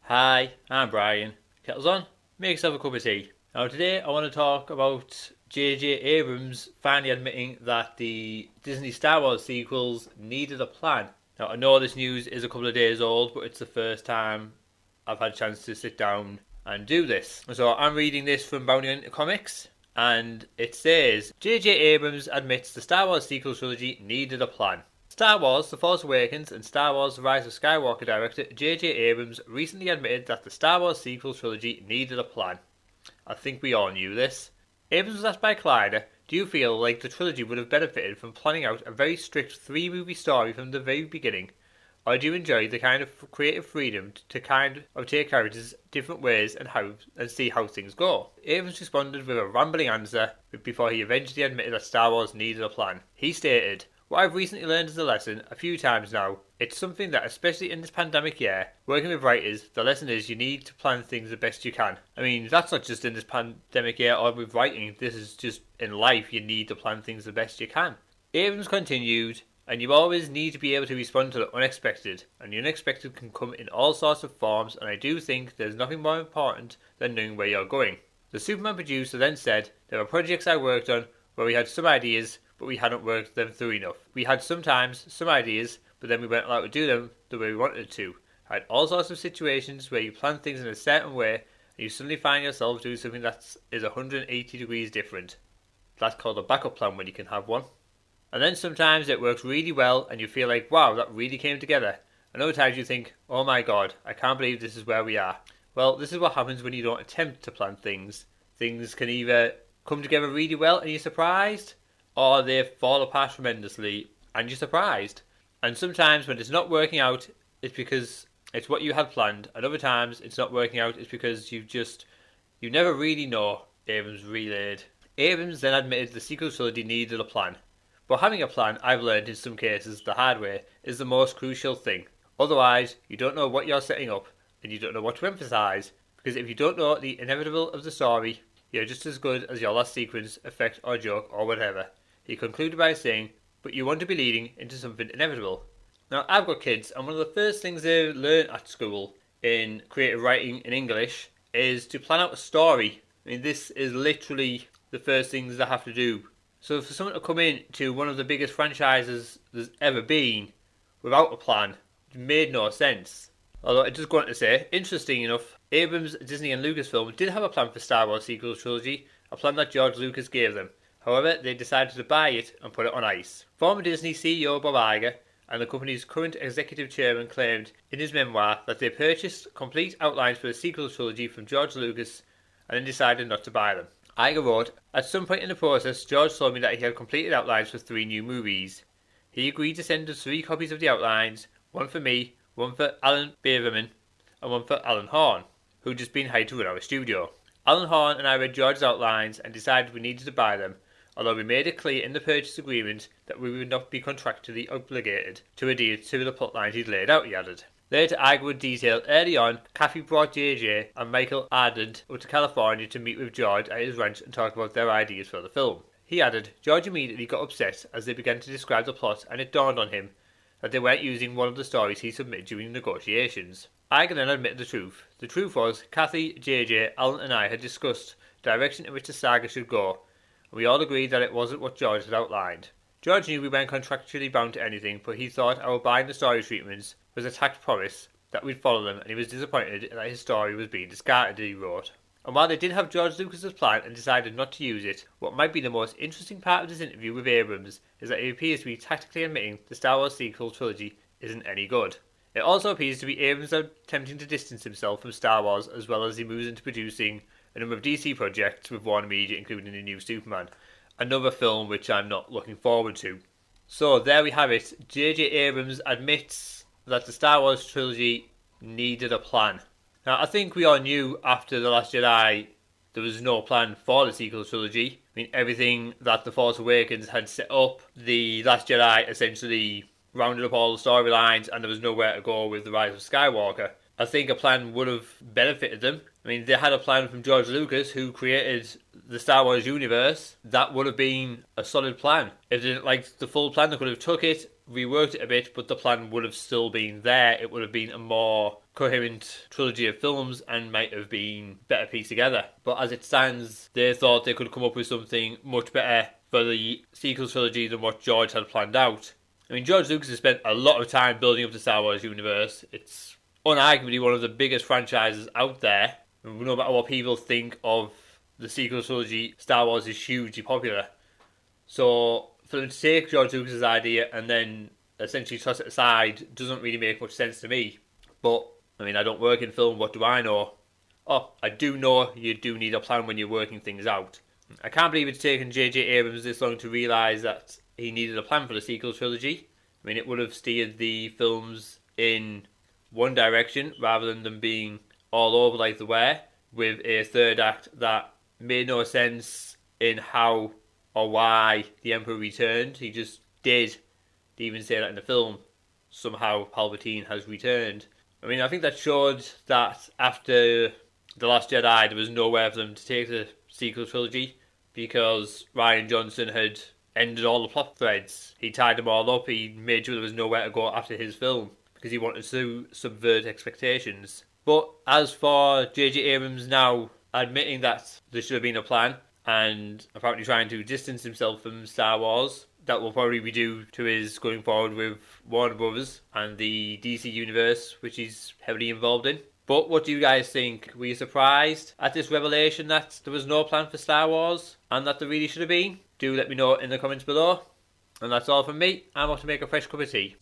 Hi, I'm Brian. Kettle's on, make yourself a cup of tea. Now today I want to talk about J J Abrams finally admitting that the Disney Star Wars sequels needed a plan. Now I know this news is a couple of days old, but it's the first time I've had a chance to sit down and do this. So I'm reading this from Bounty Hunter Comics, and it says J J Abrams admits the Star Wars sequel trilogy needed a plan. Star Wars The Force Awakens and Star Wars The Rise of Skywalker director J J Abrams recently admitted that the Star Wars sequel trilogy needed a plan. I think we all knew this. Abrams was asked by Collider, do you feel like the trilogy would have benefited from planning out a very strict 3-movie story from the very beginning? Or do you enjoy the kind of creative freedom to take characters different ways and see how things go? Abrams responded with a rambling answer before he eventually admitted that Star Wars needed a plan. He stated, what I've recently learned as a lesson a few times now, it's something that, especially in this pandemic year, working with writers, the lesson is you need to plan things the best you can. I mean, that's not just in this pandemic year or with writing, this is just in life, you need to plan things the best you can. Abrams continued, and you always need to be able to respond to the unexpected, and the unexpected can come in all sorts of forms, and I do think there's nothing more important than knowing where you're going. The Superman producer then said, there were projects I worked on where we had some ideas, but we hadn't worked them through enough. We had sometimes some ideas, but then we weren't allowed to do them the way we wanted to. I had all sorts of situations where you plan things in a certain way, and you suddenly find yourself doing something that is 180 degrees different. That's called a backup plan when you can have one. And then sometimes it works really well, and you feel like, wow, that really came together. And other times you think, oh my god, I can't believe this is where we are. Well, this is what happens when you don't attempt to plan things. Things can either come together really well and you're surprised, or they fall apart tremendously and you're surprised. And sometimes when it's not working out, it's because it's what you had planned, and other times it's not working out, it's because you never really know, Abrams relayed. Abrams then admitted the sequel trilogy needed a plan. But having a plan, I've learned in some cases the hard way, is the most crucial thing. Otherwise, you don't know what you're setting up, and you don't know what to emphasise, because if you don't know the inevitable of the story, you're just as good as your last sequence, effect or joke or whatever. He concluded by saying, but you want to be leading into something inevitable. Now, I've got kids, and one of the first things they learn at school in creative writing in English is to plan out a story. I mean, this is literally the first things they have to do. So for someone to come in to one of the biggest franchises there's ever been without a plan, it made no sense. Although I just want to say, interesting enough, Abrams, Disney and Lucasfilm did have a plan for Star Wars sequel trilogy, a plan that George Lucas gave them. However, they decided to buy it and put it on ice. Former Disney CEO Bob Iger and the company's current executive chairman claimed in his memoir that they purchased complete outlines for the sequel trilogy from George Lucas and then decided not to buy them. Iger wrote, at some point in the process, George told me that he had completed outlines for 3 new movies. He agreed to send us 3 copies of the outlines, one for me, one for Alan Beverman, and one for Alan Horn, who'd just been hired to run our studio. Alan Horn and I read George's outlines and decided we needed to buy them, although we made it clear in the purchase agreement that we would not be contractually obligated to adhere to the plotlines he'd laid out, he added. Later, Iger would detail early on, Kathy brought JJ and Michael Ardent up to California to meet with George at his ranch and talk about their ideas for the film. He added, George immediately got upset as they began to describe the plot, and it dawned on him that they weren't using one of the stories he submitted during negotiations. Iger then admitted the truth. The truth was, Kathy, JJ, Alan and I had discussed the direction in which the saga should go, and we all agreed that it wasn't what George had outlined. George knew we weren't contractually bound to anything, but he thought our buying the story treatments was a tact promise that we'd follow them, and he was disappointed that his story was being discarded, he wrote. And while they did have George Lucas's plan and decided not to use it, what might be the most interesting part of this interview with Abrams is that he appears to be tactically admitting the Star Wars sequel trilogy isn't any good. It also appears to be Abrams attempting to distance himself from Star Wars as well as he moves into producing a number of DC projects with Warner Media, including the new Superman, another film which I'm not looking forward to. So there we have it. J J Abrams admits that the Star Wars trilogy needed a plan. Now, I think we all knew after The Last Jedi there was no plan for the sequel trilogy. I mean, everything that The Force Awakens had set up, The Last Jedi essentially rounded up all the storylines and there was nowhere to go with The Rise of Skywalker. I think a plan would have benefited them. I mean, they had a plan from George Lucas, who created the Star Wars universe. That would have been a solid plan. If they didn't like the full plan, they could have took it reworked it a bit, but the plan would have still been there. It would have been a more coherent trilogy of films and might have been better pieced together. But as it stands, they thought they could come up with something much better for the sequel trilogy than what George had planned out. I mean, George Lucas has spent a lot of time building up the Star Wars universe. It's unarguably one of the biggest franchises out there. No matter what people think of the sequel trilogy, Star Wars is hugely popular. So for them to take George Lucas's idea and then essentially toss it aside doesn't really make much sense to me. But, I mean, I don't work in film, what do I know? Oh, I do know you do need a plan when you're working things out. I can't believe it's taken J J Abrams this long to realise that he needed a plan for the sequel trilogy. I mean, it would have steered the films in one direction rather than them being all over like they were, with a third act that made no sense in how or why the Emperor returned. He just did. They even say that in the film. Somehow Palpatine has returned. I mean, I think that showed that after The Last Jedi, there was nowhere for them to take the sequel trilogy because Rian Johnson had ended all the plot threads. He tied them all up. He made sure there was nowhere to go after his film because he wanted to subvert expectations. But as for J J Abrams now admitting that there should have been a plan and apparently trying to distance himself from Star Wars, that will probably be due to his going forward with Warner Brothers and the DC universe, which he's heavily involved in. But what do you guys think? Were you surprised at this revelation that there was no plan for Star Wars and that there really should have been? Do let me know in the comments below. And that's all from me. I'm off to make a fresh cup of tea.